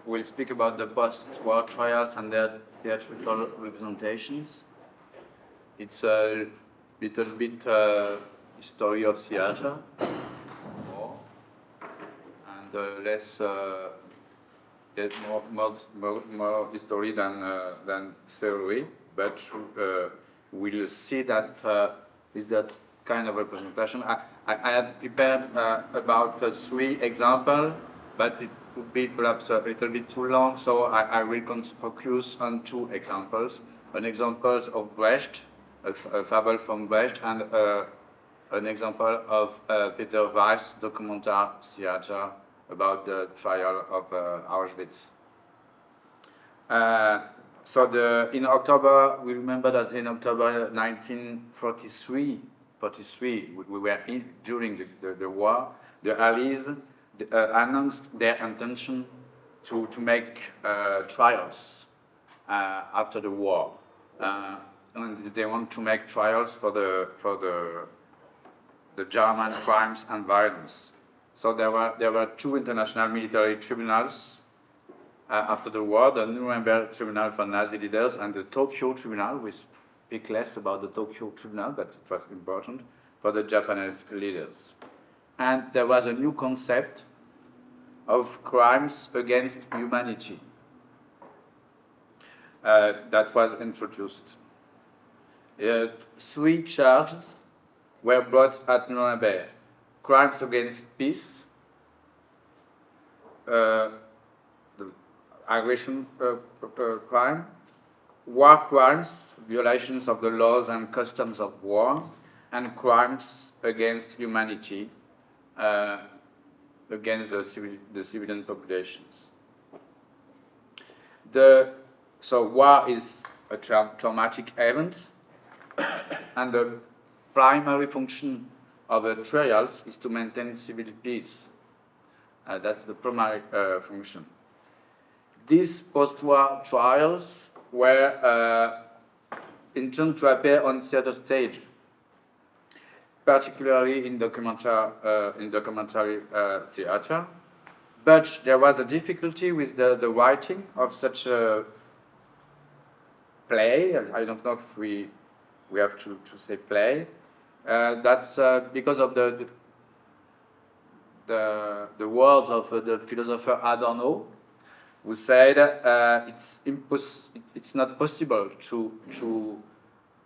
will speak about the post-war trials and their theatrical representations. It's a little bit history of theater, more, and less more history than theory. But we'll see that with that kind of representation. I had prepared about 3 examples, but it would be perhaps a little bit too long, so I will focus on 2 examples. An example of Brecht, a fable from Brecht, and an example of Peter Weiss' Dokumentartheater about the trial of Auschwitz. So in October, we remember that in October 1943, we were during the war, the Allies announced their intention to make trials after the war. And they want to make trials for the German crimes and violence. So there were 2 international military tribunals after the war: the Nuremberg Tribunal for Nazi leaders and the Tokyo Tribunal. We speak less about the Tokyo Tribunal, but it was important, for the Japanese leaders. And there was a new concept of crimes against humanity that was introduced. 3 charges were brought at Nuremberg: crimes against peace, the aggression crime, war crimes, violations of the laws and customs of war, and crimes against humanity, against the civilian populations. So war is a traumatic event, and the primary function of the trials is to maintain civil peace. That's the primary function. These post-war trials were intended to appear on theater stage, particularly in documentary theater. But there was a difficulty with the writing of such a play. I don't know if we have to say play. That's because of the words of the philosopher Adorno, who said it's not possible to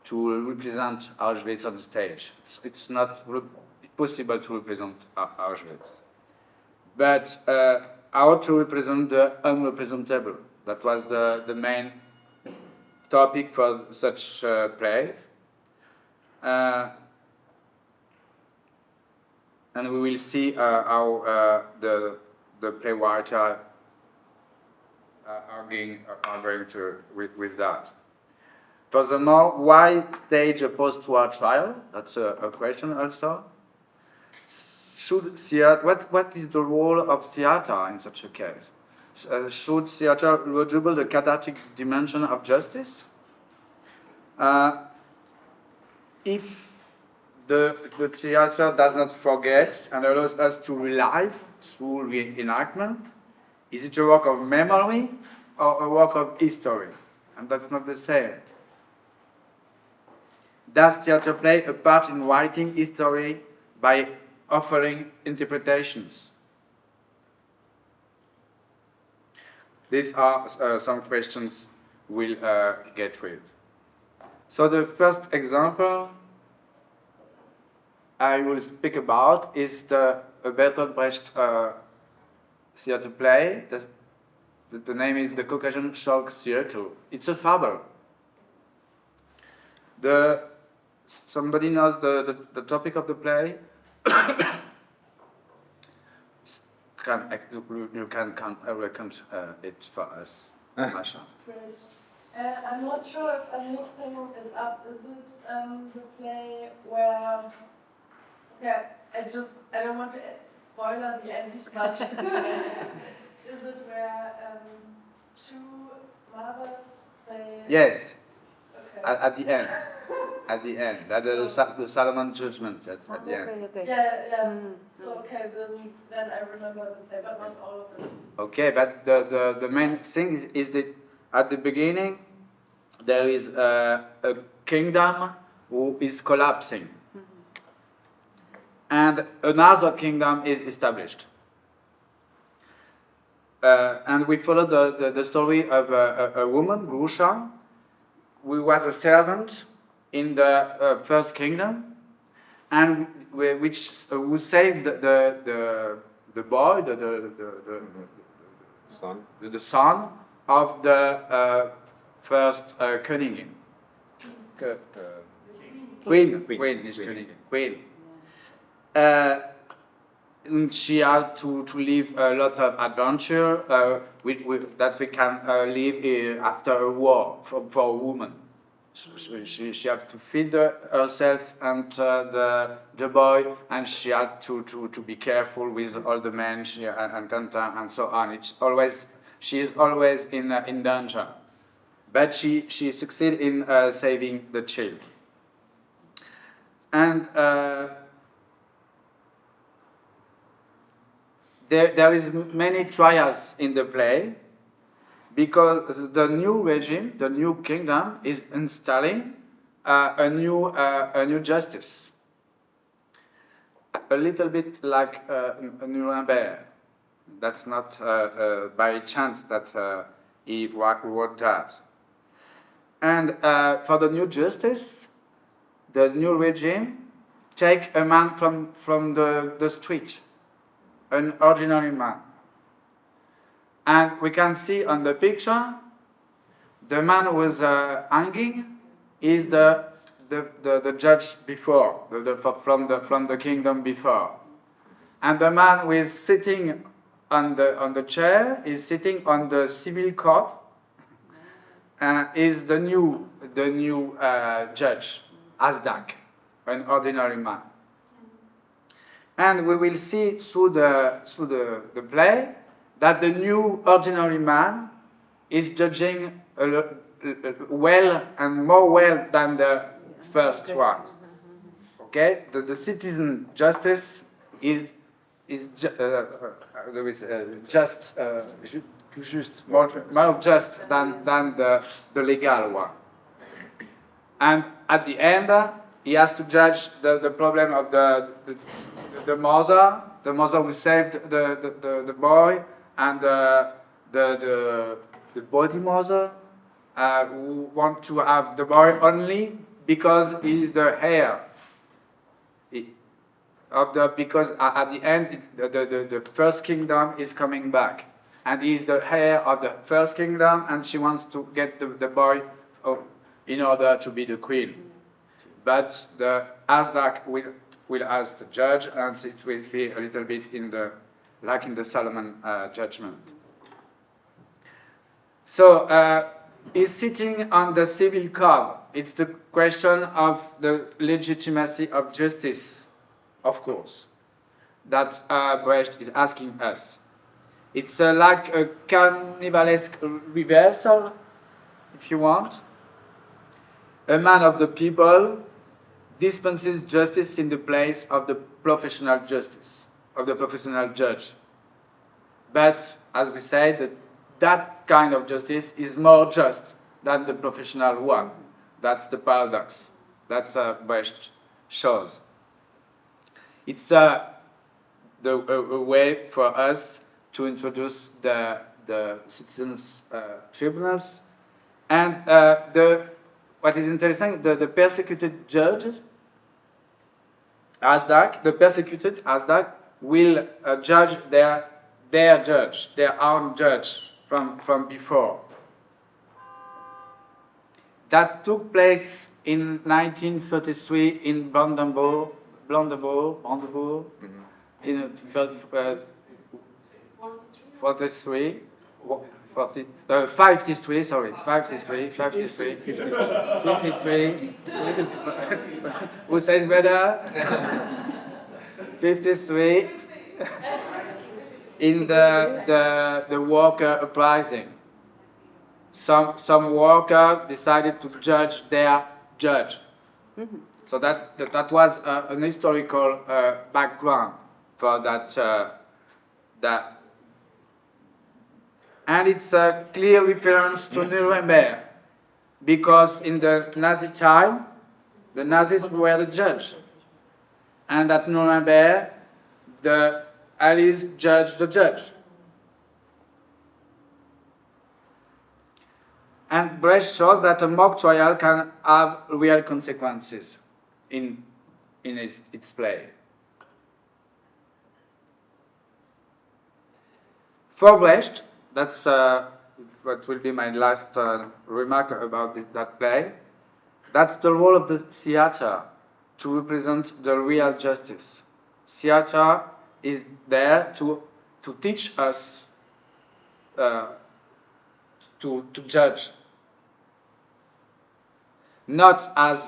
represent Auschwitz on stage. It's not possible to represent Auschwitz. But how to represent the unrepresentable? That was the main topic for such plays. And we will see how the playwrights are going to with that. Furthermore, why stage a post-war trial? That's a question also. Should theater, what is the role of theater in such a case? Should theater redouble the cathartic dimension of justice? If the theater does not forget and allows us to relive through reenactment, is it a work of memory or a work of history? And that's not the same. Does theater play a part in writing history by offering interpretations? These are some questions we'll get with. So the first example I will speak about is the Bertolt Brecht theater play. The name is The Caucasian Chalk Circle. It's a fable. Somebody knows the topic of the play? You can recount it for us, Masha. Great. I'm not sure if I'm mixing it up. Is it the play where? Okay, I don't want to spoiler the end, but is it where 2 mothers they? Yes. Okay. At the end. At the end, that the Solomon judgment. That's at the end. Okay. Yeah. So okay, then I remember the play, but not all of it. Okay, but the main thing is that at the beginning there is a kingdom who is collapsing, and another kingdom is established. And we follow the story of a woman, Grusha, who was a servant in the first kingdom, and who saved the boy, the son of the first Königin. Queen. And she had to live a lot of adventure that we can live after a war for a woman. She had to feed herself and the boy, and she had to be careful with all the men and so on. She is always in danger, but she succeeded in saving the child. And there is many trials in the play, because the new regime, the new kingdom, is installing a new justice, a little bit like Nuremberg. That's not by chance that he wrote that. And for the new justice, the new regime take a man from the street, an ordinary man. And we can see on the picture, the man who was hanging is the judge before, from the kingdom before. And the man who is sitting on the chair is sitting on the civil court, is the new judge, Asdak, an ordinary man. And we will see through the play that the new ordinary man is judging well and more well than the first one. Okay, the citizen justice is more just than the legal one. And at the end, he has to judge the problem of the mother who saved the boy, and the body mother who want to have the boy only because he is the heir because at the end the first kingdom is coming back, and he is the heir of the first kingdom, and she wants to get the boy in order to be the queen. But the Asdak will ask the judge, and it will be a little bit like in the Solomon judgment. So he's sitting on the civil court. It's the question of the legitimacy of justice, of course, that Brecht is asking us. It's like a carnivalesque reversal, if you want. A man of the people dispenses justice in the place of the professional justice, of the professional judge. But, as we said, that kind of justice is more just than the professional one. That's the paradox that Brecht shows. It's a way for us to introduce the citizens' tribunals. And what is interesting, the persecuted judge, Asdak, the persecuted Asdak, will judge their judge, their own judge from before. That took place in 1933 in Brandenburg, in 53, 53, sorry, 53, who says better? 53, in the worker uprising. Some worker decided to judge their judge, So that was an historical background for that. And it's a clear reference to Nuremberg, because in the Nazi time, the Nazis were the judge. And at Nuremberg, the Allies judged the judge. And Brecht shows that a mock trial can have real consequences in its play. For Brecht, that's what will be my last remark about that play. That's the role of the theater, to represent the real justice. Theater is there to teach us to judge, not as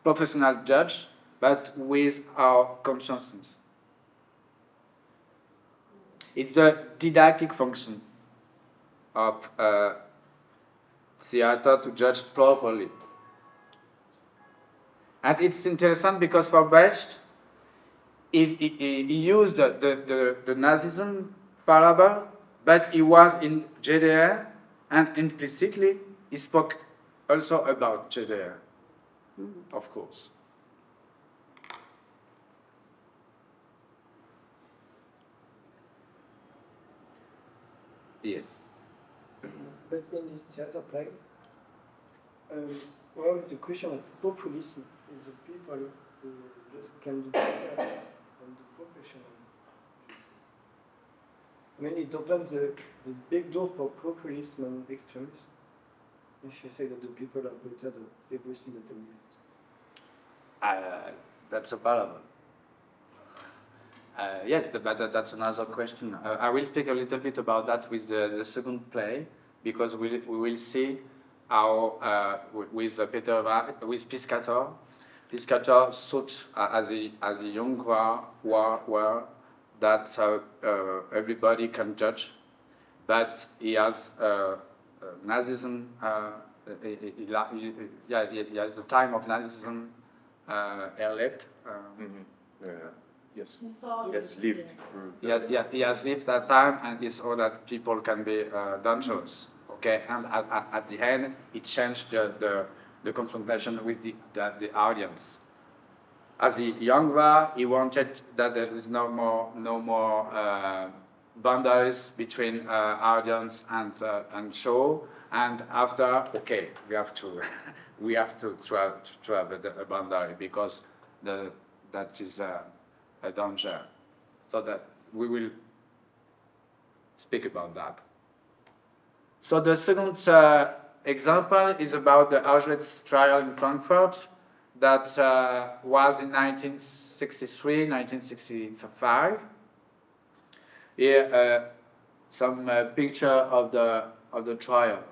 professional judge, but with our consciences. It's the didactic function of theater to judge properly. And it's interesting because for Brecht, he used the Nazism parable, but he was in GDR, and implicitly he spoke also about GDR, of course. Yes. But in this theater play, well, it's a question of populism. It's the people who just can do better than the professional. I mean, it opens the big door for populism and extremism. If you say that the people are better than everything that exists. That's a parable. Yes, but that's another question. I will speak a little bit about that with the second play, because we will see how with Peter with Piscator thought as a young war that everybody can judge, but he has Nazism. He has the time of Nazism erlebt. Yes. So Yes, lived. He has lived that time, and he saw that people can be dangerous. Okay, and at the end, he changed the confrontation with the audience. As a young war, he wanted that there is no more boundaries between audience and show. And after, okay, we have to have a boundary, because that is a danger. So that we will speak about that. So the second example is about the Auschwitz trial in Frankfurt that was in 1963, 1965. Here, some picture of the trial.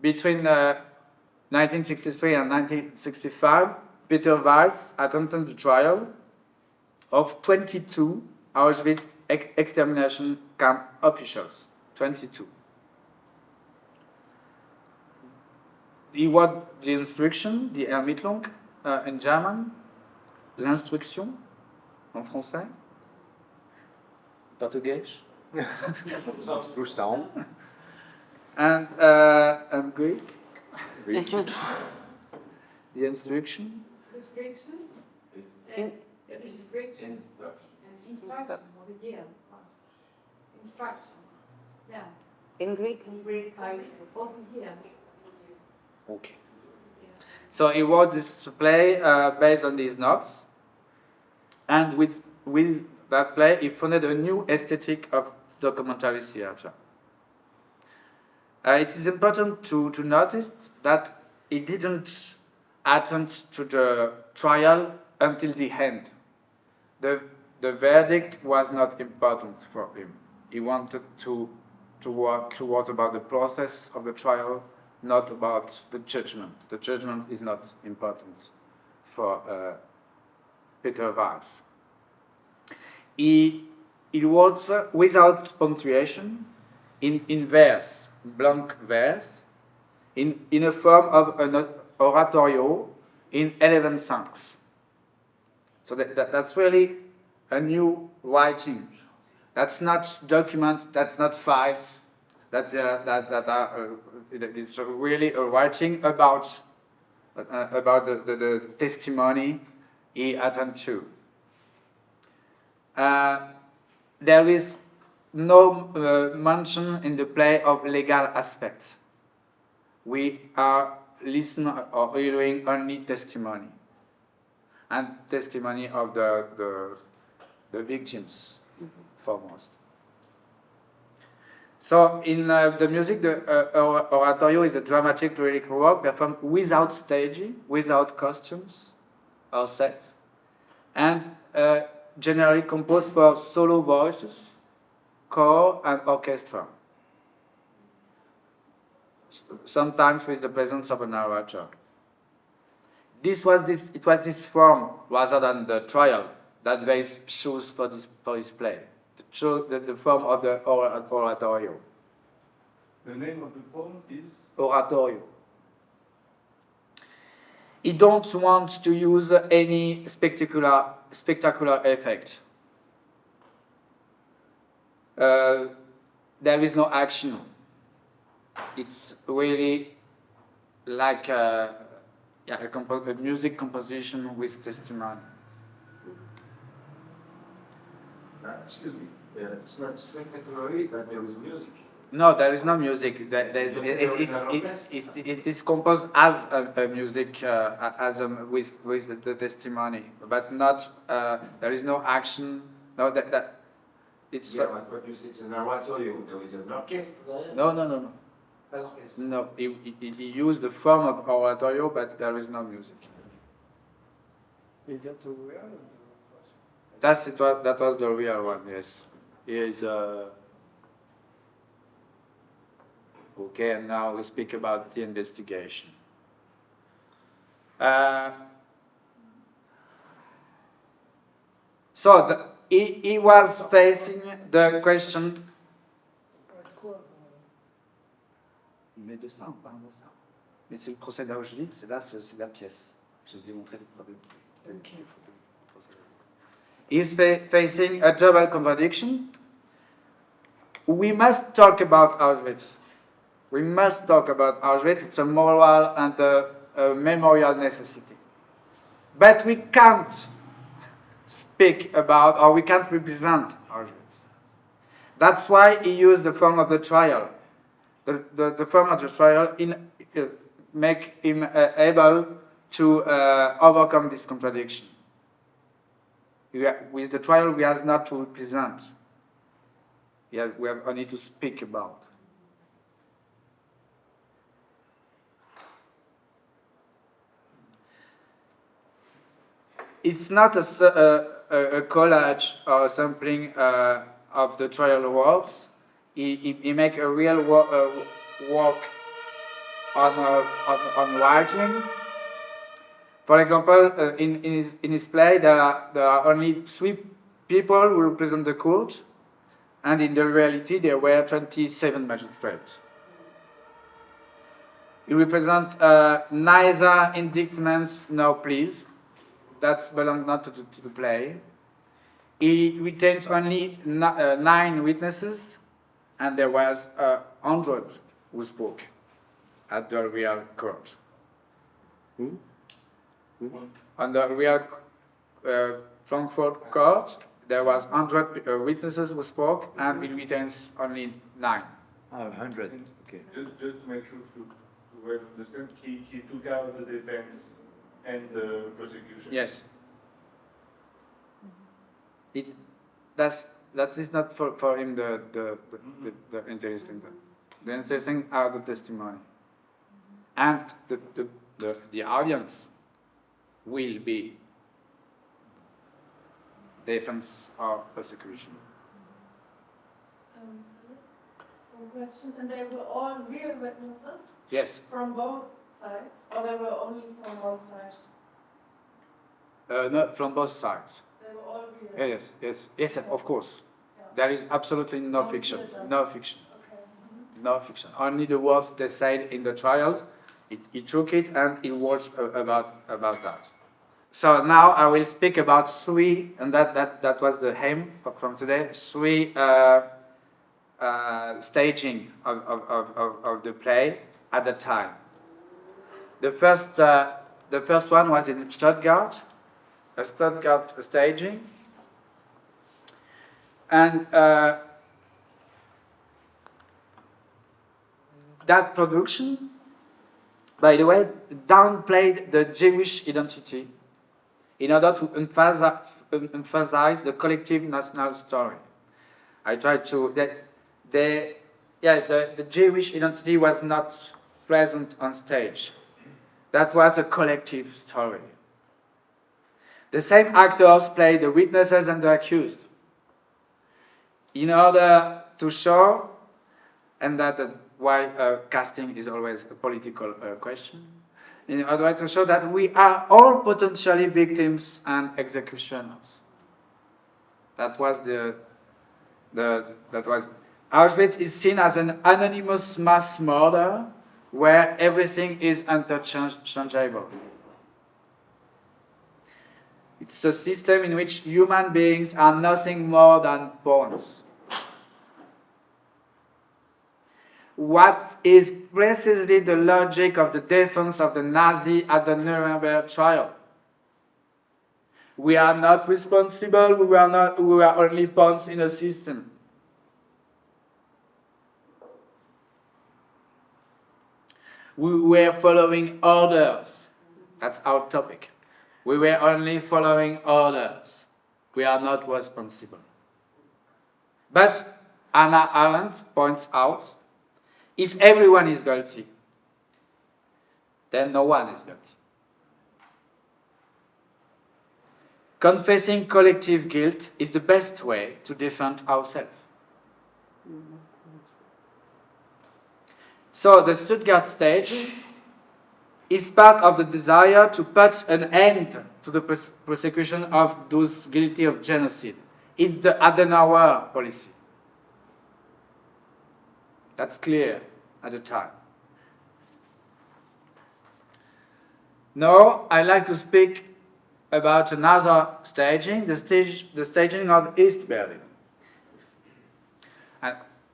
Between 1963 and 1965, Peter Weiss attended the trial of 22 Auschwitz extermination camp officials. 22. He wrote the instruction, die Ermittlung, in German, l'instruction, en français, Portuguese, Instrução. and Greek. The instruction. restriction, restriction, instruction, instruction, yeah. In Greek? In Greek, like over here. Okay. So he wrote this play based on these notes, and with that play, he founded a new aesthetic of documentary theater. It is important to notice that he didn't attend to the trial until the end. The verdict was not important for him. He wanted to write about the process of the trial, not about the judgment. The judgment is not important for Peter Weiss. He wrote without punctuation, in verse, blank verse, in a form of an oratorio in 11 songs. So that's really a new writing. That's not documents, that's not files, it's really a writing about the testimony he attended to. There is no mention in the play of legal aspects. We are listening or hearing only testimony, and testimony of the victims foremost. So in the music, the oratorio is a dramatic lyric work performed without staging, without costumes or sets, and generally composed for solo voices, choir and orchestra, sometimes with the presence of a narrator. It was this form, rather than the trial, that they chose for this play. The form of the oratorio. The name of the form is? Oratorio. He don't want to use any spectacular effect. There is no action. It's really like a music composition with testimony. Excuse me, it's not spectacularly, but there is music. No, there is no music. It is composed as a music, with the testimony, but not. There is no action. No, it's. Yeah, but what you say is an oratorio. There is an orchestra. No. No, he used the form of oratorio, but there is no music. Is that the real? That was the real one. Yes. Here is okay, and now we speak about the investigation. So he was facing the question. Mais de ça, on parle de ça. Mais c'est le procès d'Auschwitz, c'est la pièce. Je vais démontrer le problème. He's facing a double contradiction. We must talk about Auschwitz. We must talk about Auschwitz. It's a moral and a memorial necessity. But we can't speak about, or we can't represent Auschwitz. That's why he used the form of the trial. The form of the trial make him able to overcome this contradiction. With the trial, we have not to represent. We have only to speak about. It's not a collage or a sampling of the trial works. He make a real work on writing. For example, in his play, there are only 3 people who represent the court, and in the reality, there were 27 magistrates. He represents neither indictments nor pleas. That belongs not to the play. He retains only 9 witnesses, and there was 100 who spoke at the real court. On the real Frankfurt court, there was 100 witnesses who spoke, and it retains only 9. 100. Okay. Just to make sure to understand, he took out the defense and the prosecution. Yes. That is not for him the interesting. The interesting are the testimony, and the audience will be defense or prosecution. One question, and they were all real witnesses? Yes. From both sides, or they were only from one side? No, from both sides. They were all real? Yes, of course. Yeah. There is absolutely no fiction. No fiction. Okay. no fiction. Only the words they said in the trial. He took it and he wrote about that. So now I will speak about three, and that was the aim from today. Three staging of the play at the time. The first one was in Stuttgart, a Stuttgart staging, and that production, by the way, downplayed the Jewish identity in order to emphasize the collective national story. I tried to the Jewish identity was not present on stage. That was a collective story. The same actors played the witnesses and the accused in order to show, and that why casting is always a political question, in order to show that we are all potentially victims and executioners. That was Auschwitz is seen as an anonymous mass murder where everything is interchangeable. It's a system in which human beings are nothing more than pawns. What is precisely the logic of the defense of the Nazi at the Nuremberg trial? We are not responsible, we are only pawns in a system. We were following orders. That's our topic. We were only following orders. We are not responsible. But Hannah Arendt points out, if everyone is guilty, then no one is guilty. Confessing collective guilt is the best way to defend ourselves. So the Stuttgart stage is part of the desire to put an end to the persecution of those guilty of genocide. It's the Adenauer policy. That's clear at the time. Now I'd like to speak about another staging, the staging of East Berlin.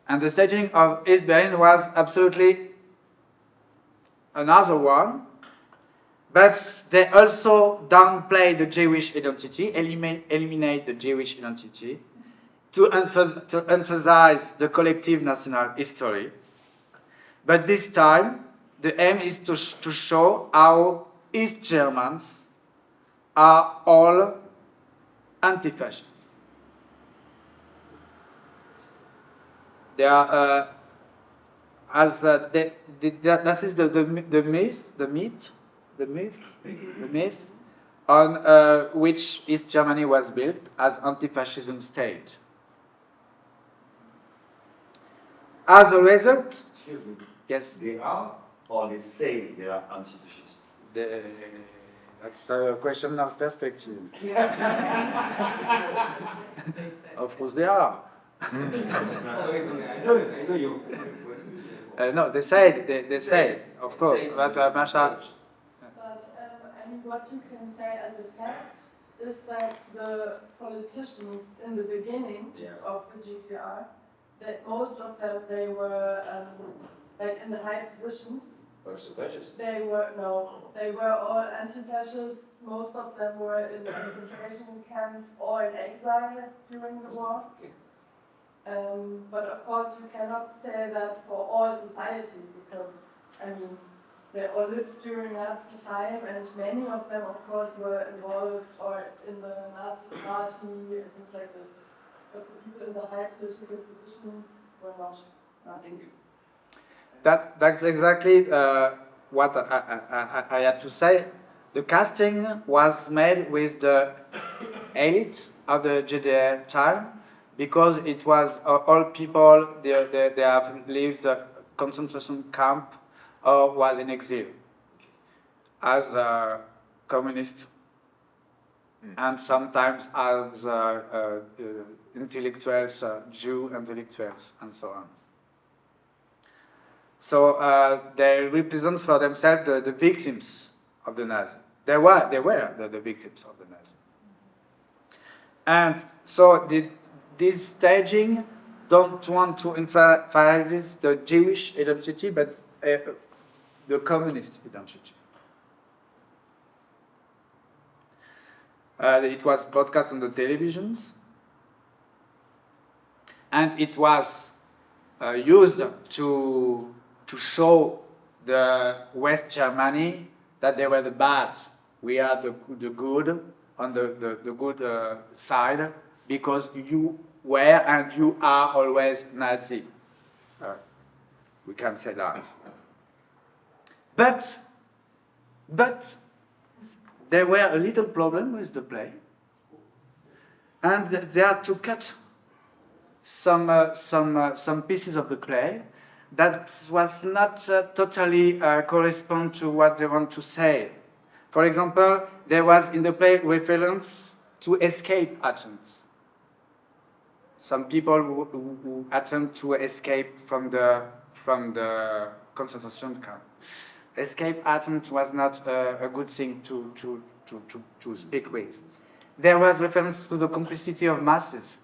And the staging of East Berlin was absolutely another one, but they also downplay the Jewish identity, eliminate the Jewish identity, to emphasize the collective national history. But this time, the aim is to show how East Germans are all anti-fascists. They are, this is the myth on which East Germany was built as anti-fascism state. As a result, excuse me. Yes. They are, or they say they are anti-fascist? That's a question of perspective. Of course they are. I know you. No, they say, of course, but Masha. But I mean, what you can say as a fact is that the politicians in the beginning of the GTR, that most of them, they were like in the high positions. They were all anti-fascists. Most of them were in concentration camps or in exile during the war. But of course, you cannot say that for all society, because I mean, they all lived during Nazi time, and many of them, of course, were involved or in the Nazi party and things like this. But the people in the high political positions were not Nazis. That's exactly what I had to say. The casting was made with the elite of the GDR time, because it was all people they have lived a concentration camp or was in exile as a communist and sometimes as intellectuals, Jew intellectuals, and so on. So they represent for themselves the victims of the Nazi. They were the victims of the Nazi. And so this staging don't want to emphasize the Jewish identity, but the communist identity. It was broadcast on the televisions, and it was used to show the West Germany that they were the bad. We are the good on the good side, because you were and you are always Nazi. We can say that. But there were a little problem with the play, and they had to cut some pieces of the play that was not totally correspond to what they want to say. For example, there was in the play reference to escape attempts. Some people who attempt to escape from the concentration camp. Escape attempt was not a good thing to speak with. There was reference to the complicity of masses.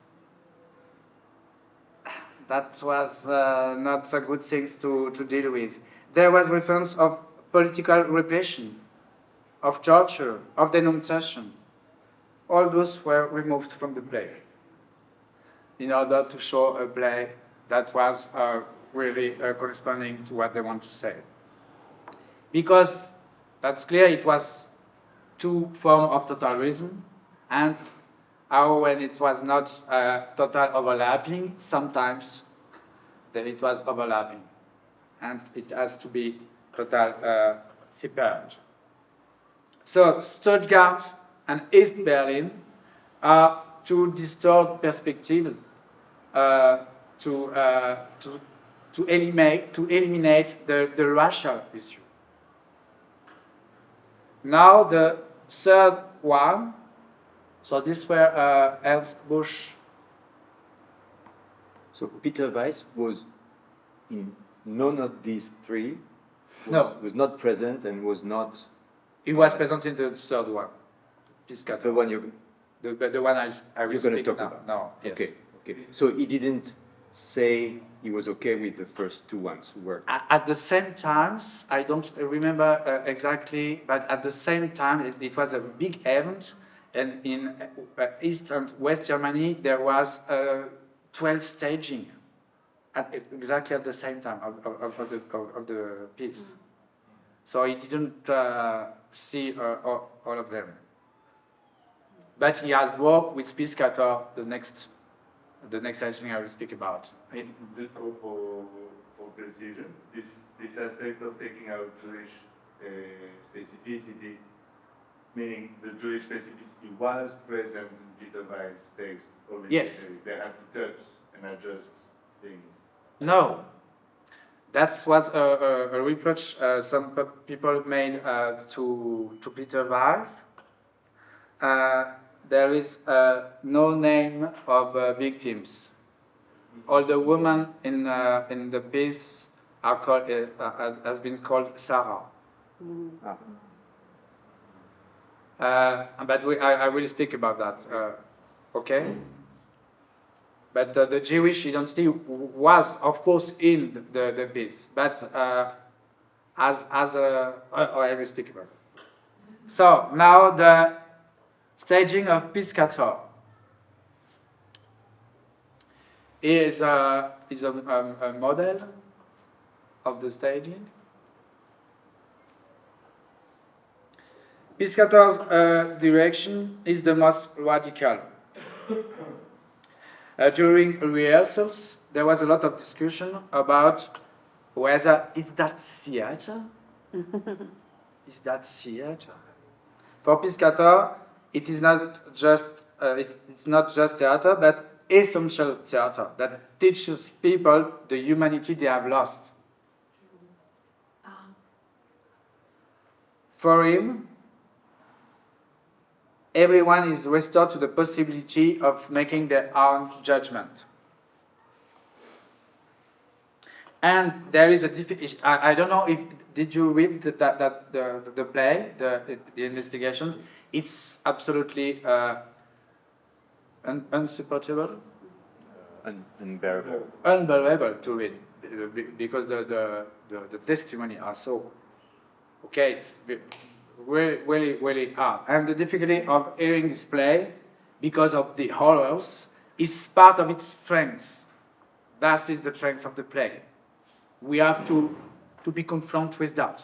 That was not a good thing to deal with. There was reference of political repression, of torture, of denunciation. All those were removed from the play in order to show a play that was really corresponding to what they want to say. Because that's clear, it was two forms of totalism, and when it was not total overlapping, sometimes then it was overlapping, and it has to be total separate. So Stuttgart and East Berlin are two distorted perspectives to eliminate the racial issue. Now the third one, so this were Ernst Busch. So Peter Weiss was in none of these three, was not present and was not... He was present in the third one. The one you... The one I will speak talk now. about. No, yes. Okay. So he didn't say he was okay with the first two ones who were... At the same time, I don't remember exactly, but at the same time, it was a big event, and in East and West Germany, there was 12 staging exactly at the same time of the piece. So he didn't see all of them. But he had worked with Piscator, the next staging I will speak about. Just for precision, this aspect of taking out Jewish specificity, meaning the Jewish specificity was present in Peter Weiss' text already. Yes. They had to cut and adjust things. No. That's what a reproach some people made to Peter Weiss. There is no name of victims. All the women in the piece are called, has been called Sarah. But I will speak about that. Okay. But the Jewish identity was, of course, in the piece, but I will speak about it. So now the staging of Piscator is a model of the staging. Piscator's direction is the most radical. During rehearsals, there was a lot of discussion about whether is that theater? Is that theater? For Piscator, it is not just theater, but essential theater that teaches people the humanity they have lost. For him, everyone is restored to the possibility of making their own judgment. And there is a I don't know if did you read the play, the investigation? It's absolutely unsupportable, Unbearable. unbelievable to read because the testimony are so okay. It's really hard, and the difficulty of hearing this play because of the horrors is part of its strength. That is the strength of the play. We have to be confronted with that.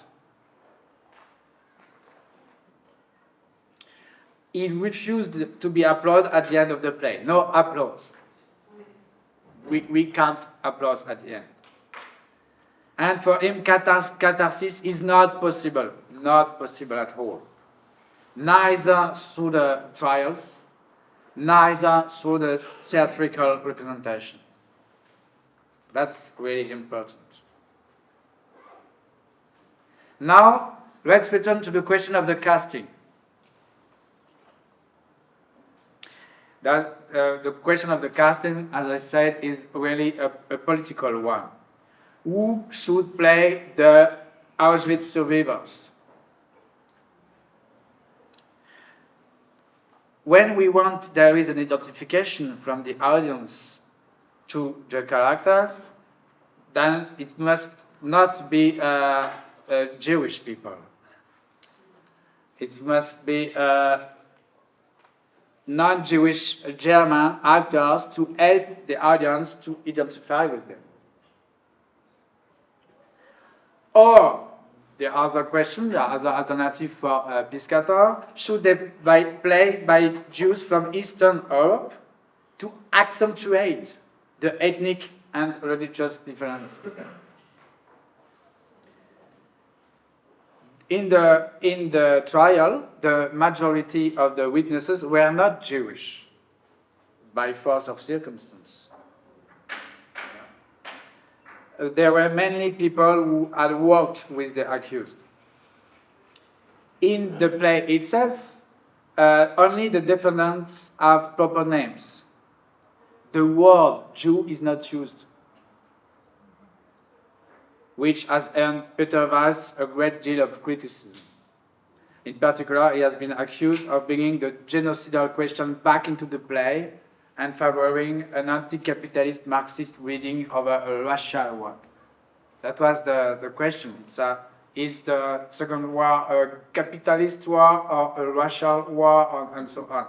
He refused to be applauded at the end of the play. No applause. We can't applaud at the end. And for him, catharsis is not possible. Not possible at all. Neither through the trials, neither through the theatrical representation. That's really important. Now, let's return to the question of the casting. The question of the casting, as I said, is really a political one. Who should play the Auschwitz survivors? When we want there is an identification from the audience to the characters, then it must not be Jewish people. It must be non-Jewish German actors to help the audience to identify with them. Or the other question, the other alternative for Piscator, should they play by Jews from Eastern Europe to accentuate the ethnic and religious difference? In the trial, the majority of the witnesses were not Jewish by force of circumstance. There were many people who had worked with the accused. In the play itself, only the defendants have proper names. The word Jew is not used, which has earned Peter Weiss a great deal of criticism. In particular, he has been accused of bringing the genocidal question back into the play and favoring an anti-capitalist Marxist reading of a racial war. That was the question. Is the Second War a capitalist war or a racial war, and so on?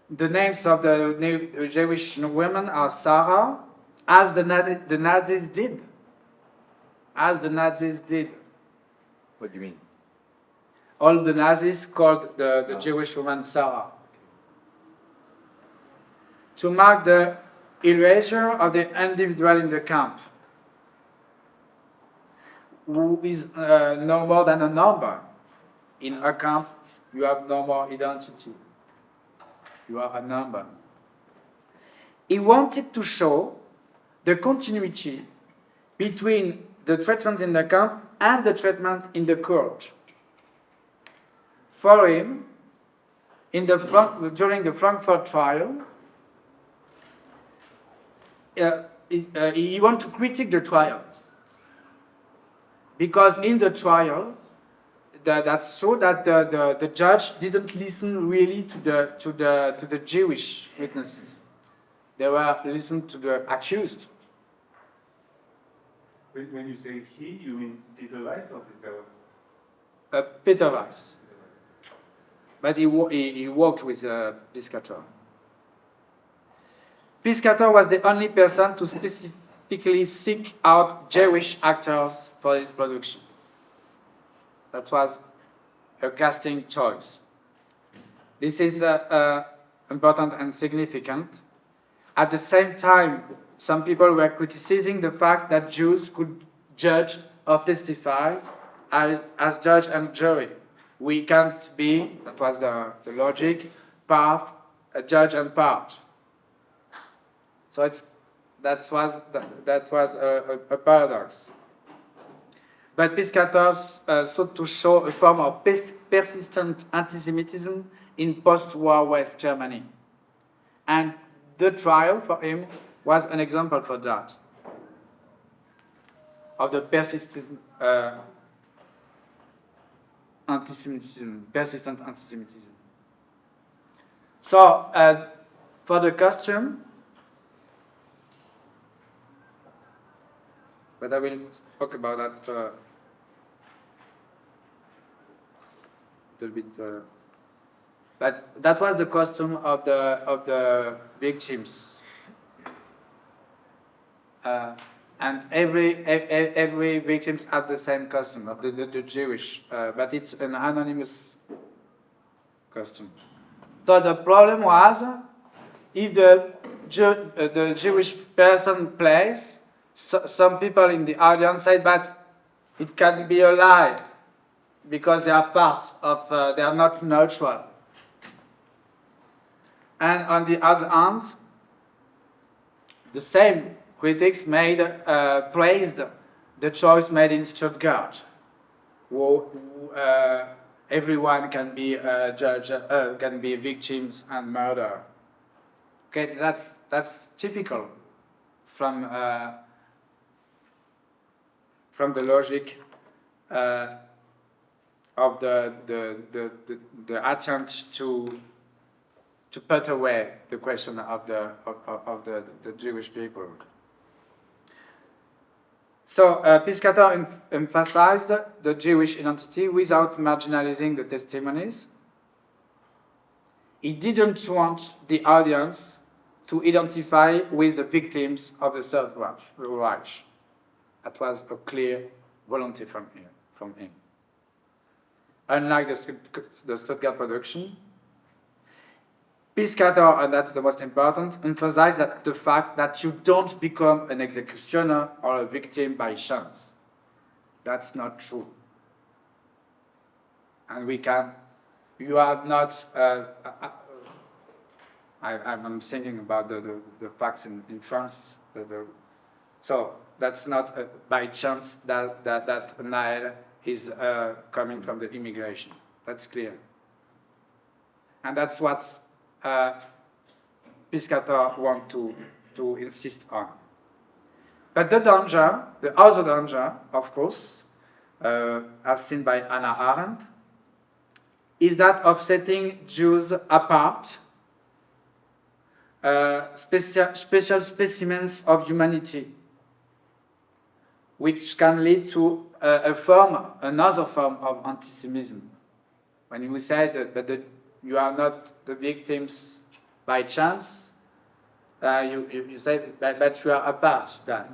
The names of the Jewish women are Sarah, as the Nazis did. As the Nazis did. What do you mean? All the Nazis called the Jewish woman Sarah. To mark the erasure of the individual in the camp, who is no more than a number. In a camp, you have no more identity. You are a number. He wanted to show the continuity between the treatment in the camp and the treatment in the court. For him, during the Frankfurt trial, he wanted to critique the trial. Because in the trial, that's true that the judge didn't listen really to the Jewish witnesses. They were listening to the accused. When you say he, you mean Peter Weiss or Peter? Peter Weiss. But he worked with Piscator. Piscator was the only person to specifically seek out Jewish actors for his production. That was a casting choice. This is important and significant. At the same time, some people were criticizing the fact that Jews could judge or testify as judge and jury. We can't be, that was the logic, a judge and part. So that was a paradox. But Piscator sought to show a form of persistent anti-Semitism in post-war West Germany. And the trial for him was an example for that, of the persistent anti-Semitism, persistent anti-Semitism. So, for the costume, but I will talk about that a little bit. But that was the costume of the victims, and every victims had the same costume of the Jewish, but it's an anonymous costume. So the problem was, if the Jewish person plays, some people in the audience say that it can be a lie because they are part of, they are not neutral. And on the other hand, the same critics praised the choice made in Stuttgart, where everyone can be judge, can be victims and murder. Okay, that's typical from the logic of the attempt to put away the question of the Jewish people. So Piscator emphasized the Jewish identity without marginalizing the testimonies. He didn't want the audience to identify with the victims of the Third Reich. That was a clear volunteer from him. Unlike the Stuttgart production, Piscator, and that's the most important, emphasized that the fact that you don't become an executioner or a victim by chance. That's not true. And you are not, I'm thinking about the facts in France. So that's not by chance that Naël is coming from the immigration. That's clear. And that's what Piscator wants to insist on. But the danger, the other danger, of course, as seen by Hannah Arendt, is that of setting Jews apart, special specimens of humanity, which can lead to another form of anti-Semitism. When you say that you are not the victims by chance, you say but you are apart then.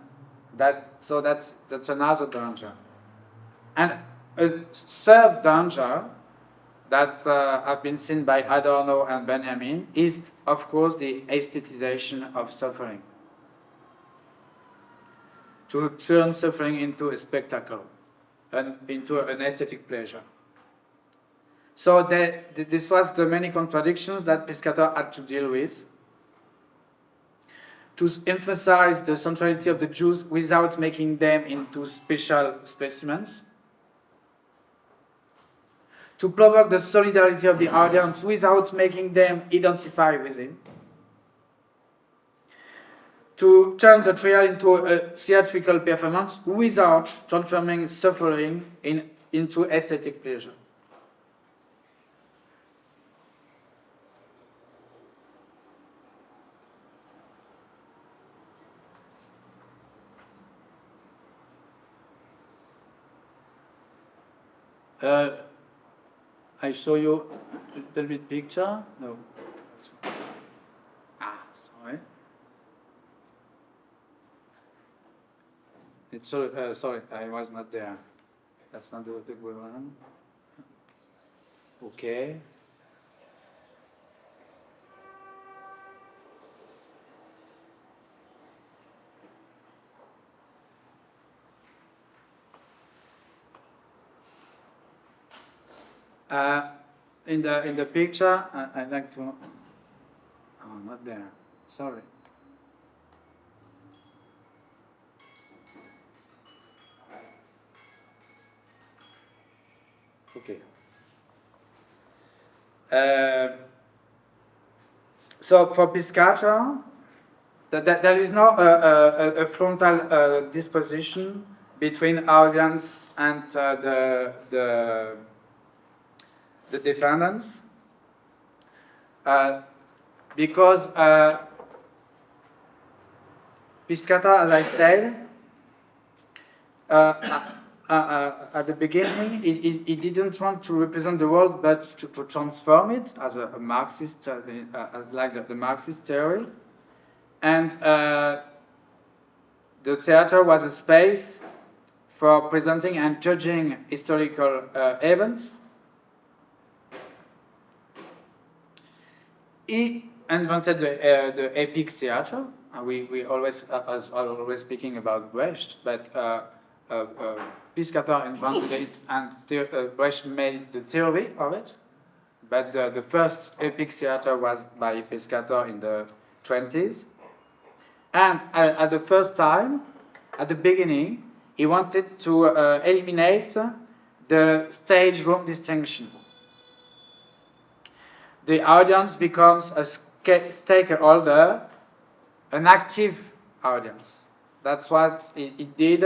So that's another danger. And a third danger that have been seen by Adorno and Benjamin is, of course, the aesthetization of suffering. To turn suffering into a spectacle and into an aesthetic pleasure. So this was the many contradictions that Piscator had to deal with. To emphasize the centrality of the Jews without making them into special specimens. To provoke the solidarity of the audience without making them identify with him. To turn the trial into a theatrical performance without transforming suffering into aesthetic pleasure. I show you a little bit picture. No. Sorry. It's sorry, I was not there. That's not the good one. Okay. In the picture, I'd like to. Oh, not there. Sorry. Okay. So for Piscator, There is no a frontal disposition between audience and the defendants, because Piscator, as I said, at the beginning, he didn't want to represent the world, but to transform it as a Marxist, like the Marxist theory. And the theater was a space for presenting and judging historical events. He invented the epic theater. We always are always speaking about Brecht, but Piscator invented it, and Brecht made the theory of it. But the first epic theater was by Piscator in the 20s. And at the first time, at the beginning, he wanted to eliminate the stage room distinction. The audience becomes a stakeholder, an active audience. That's what he did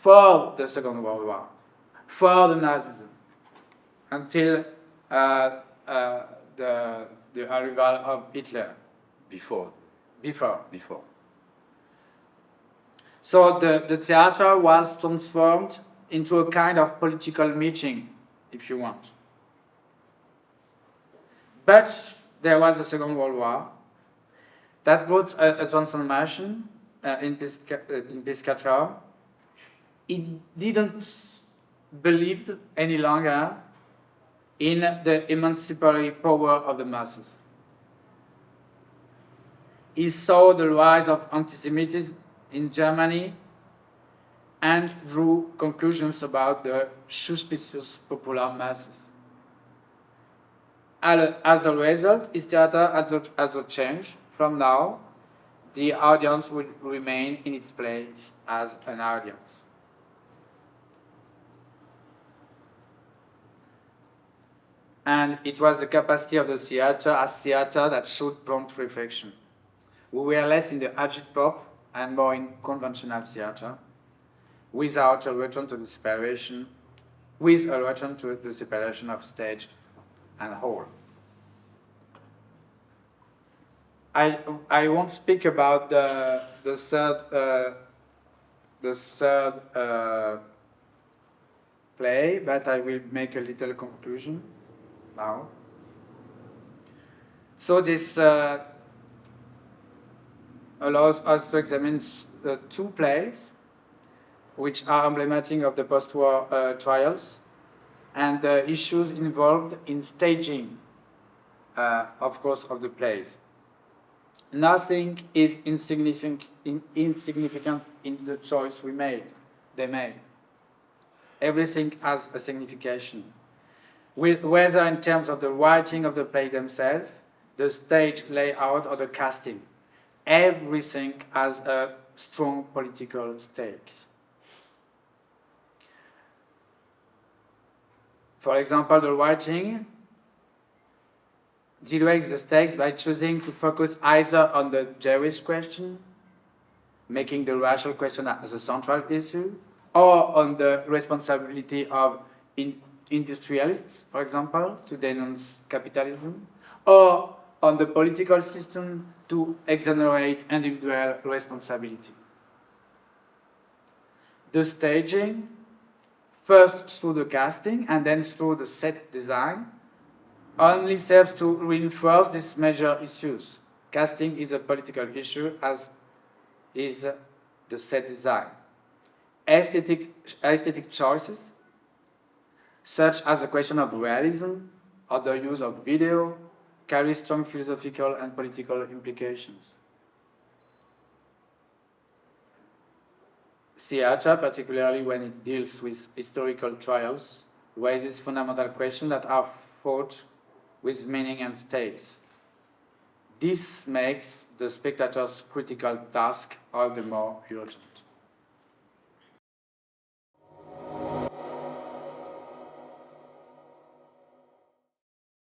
for the Second World War, for the Nazism, until the arrival of Hitler. Before. So the theater was transformed into a kind of political meeting, if you want. But there was a Second World War that brought a transformation in Piscator. He didn't believe any longer in the emancipatory power of the masses. He saw the rise of anti-Semitism in Germany and drew conclusions about the suspicious popular masses. As a result, his theater has a change. From now, the audience will remain in its place as an audience. And it was the capacity of the theater as theater that showed prompt reflection. We were less in the agitprop and more in conventional theater, without a return to the separation, with a return to the separation of stage and hall. I won't speak about the third play, but I will make a little conclusion now. So this allows us to examine the two plays which are emblematic of the post-war trials and the issues involved in staging, of course, of the plays. Nothing is insignificant in the choice they made. Everything has a signification, whether in terms of the writing of the play themselves, the stage layout, or the casting. Everything has a strong political stakes. For example, the writing degrades the stakes by choosing to focus either on the Jewish question, making the racial question as a central issue, or on the responsibility of industrialists, for example, to denounce capitalism, or on the political system to exonerate individual responsibility. The staging, first through the casting and then through the set design, only serves to reinforce these major issues. Casting is a political issue, as is the set design. Aesthetic choices, such as the question of realism or the use of video, carry strong philosophical and political implications. Theater, particularly when it deals with historical trials, raises fundamental questions that are fraught with meaning and stakes. This makes the spectator's critical task all the more urgent.